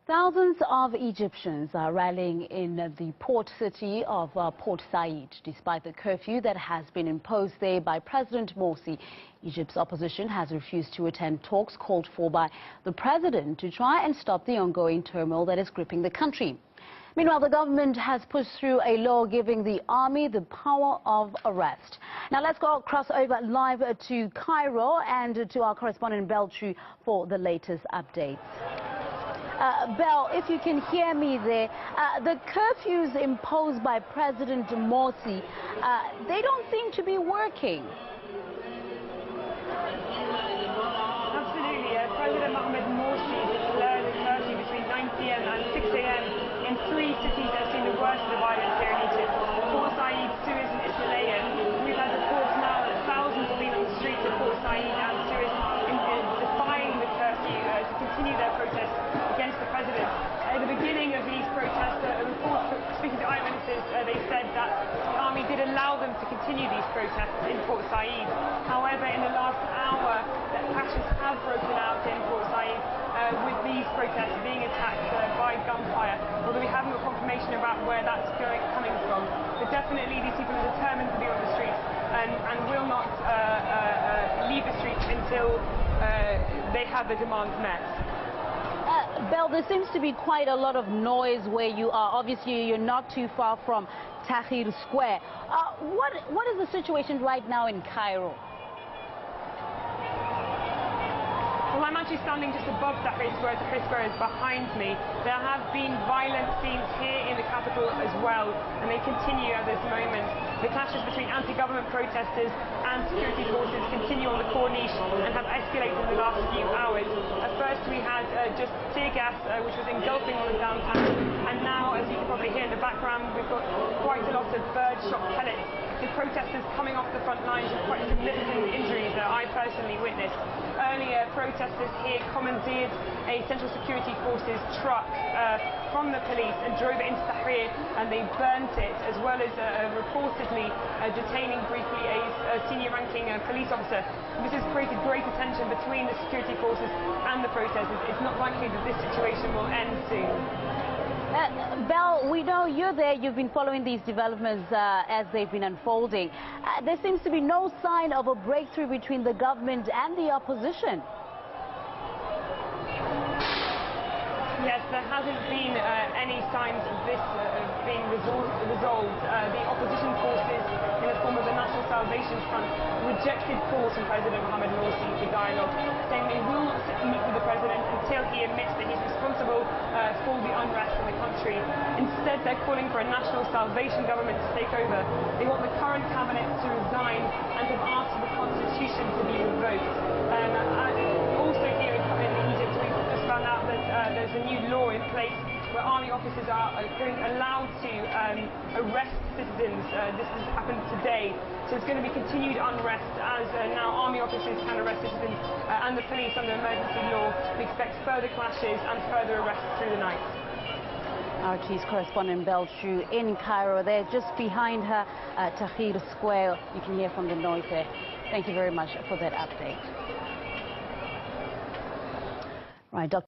Thousands of Egyptians are rallying in the port city of Port Said, despite the curfew that has been imposed there by President Morsi. Egypt's opposition has refused to attend talks called for by the president to try and stop the ongoing turmoil that is gripping the country. Meanwhile, the government has pushed through a law giving the army the power of arrest. Now let's cross over live to Cairo and to our correspondent in Beltru for the latest updates. Belle, if you can hear me there, the curfews imposed by President Morsi, they don't seem to be working. Absolutely. President Mohamed Morsi declared a curfew between 9 p.m. and 6 a.m. in 3 cities that have seen the worst of the violence here in Egypt. Port Said, Suez and Ismailia. We've had reports now that thousands have been on the streets of Port Said and Suez defying the curfew to continue their protest against the president. At the beginning of these protests, speaking to eyewitnesses, they said that the army did allow them to continue these protests in Port Said. However, in the last hour, the clashes have broken out in Port Said with these protests being attacked by gunfire, although we haven't got confirmation about where that's coming from. But definitely these people are determined to be on the streets and will not leave the streets until they have the demands met. Belle, there seems to be quite a lot of noise where you are. Obviously, you're not too far from Tahrir Square. What is the situation right now in Cairo? Well, I'm actually standing just above Tahrir Square. Tahrir Square is behind me. There have been violent scenes here in the capital as well, and they continue at this moment. The clashes between anti-government protesters and security forces continue on the Corniche and have escalated in the last few hours. At first we had just tear gas, which was engulfing all of downtown, and now, as you can probably hear in the background, we've got quite a lot of bird-shot pellets. The protesters coming off the front lines with quite significant injuries that I personally witnessed. Earlier, protesters here commandeered a Central Security Forces truck from the police and drove it into Tahrir, and they burnt it, as well as reportedly detaining briefly a senior-ranking police officer. This has created great tension between the security forces and the protesters. It's not likely that this situation will end soon. Belle, we know you're there. You've been following these developments as they've been unfolding. There seems to be no sign of a breakthrough between the government and the opposition. Yes, there hasn't been any signs of this being resolved. The opposition forces, in the form of the National Salvation Front, rejected calls from President Mohamed Morsi for dialogue, saying they will not sit and meet with the president until he admits that he's responsible for the unrest in the country. Instead, they're calling for a national salvation government to take over. They want the current cabinet to resign and have asked for the constitution to be revoked. Also here in Egypt, we've just found out that there's a new law in place where army officers are allowed to arrest citizens. This has happened today, so it's going to be continued unrest as now army officers can arrest citizens and the police under emergency law. We expect further clashes and further arrests through the night. RT's correspondent Beltru in Cairo. There, just behind her, Tahrir Square. You can hear from the noise there. Thank you very much for that update. Right, Dr.